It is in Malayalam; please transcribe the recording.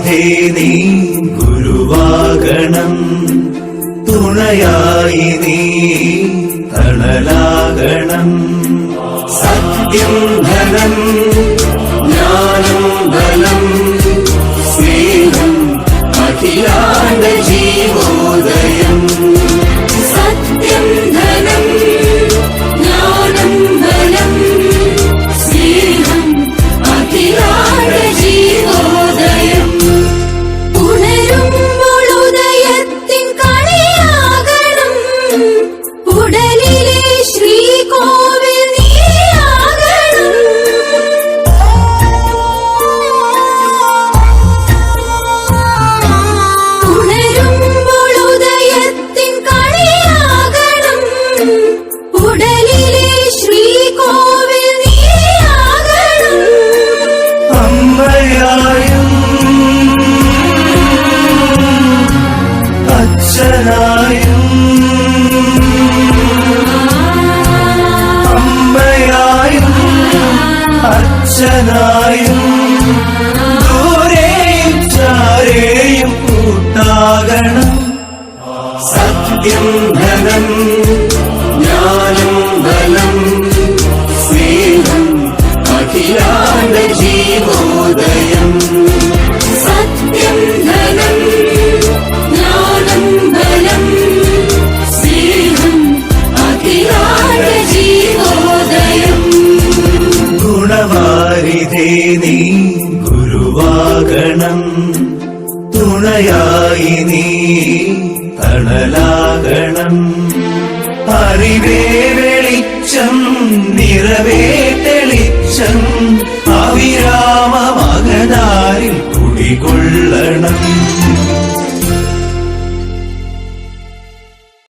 ഗുണവാരിധേ നീ ഗുരുവാകണം, തുണയായി നീ തണലാകണം. സത്യം ധനം ജ്ഞാനം ബലം സ്നേഹം അഖിലാണ്ട ജീവോദയം. സത്യം ധനം ജ്ഞാനം ബലം സ്നേഹം അഖിലാണ്ട ജീവോദയം. ഉണരുമ്പോൾ ഉദയത്തിൻ കണിയാകണം, ഉടലിലെ ശ്രീകോവിൽ നീയാകണം. ഉണരുമ്പോൾ ഉദയത്തിൻ കണിയാകണം, ഉടലിലെ ശ്രീകോവിൽ നീയാകണം. അമ്മയായും അച്ഛനായും, അമ്മയായും അച്ഛനായും, ദൂരെയും ചാരെയും കൂട്ടാകണം. സത്യം ധനം ജ്ഞാനം ബലം സ്നേഹം അഖിലാണ്ട ജീവോദയം. സത്യം ധനം ജ്ഞാനം ബലം സ്നേഹം അഖിലാണ്ട ജീവോദയം. ഗുണവാരിധേ നീ ഗുരുവാകണം, തുണയായി നീ തണലാകണം. അറിവേ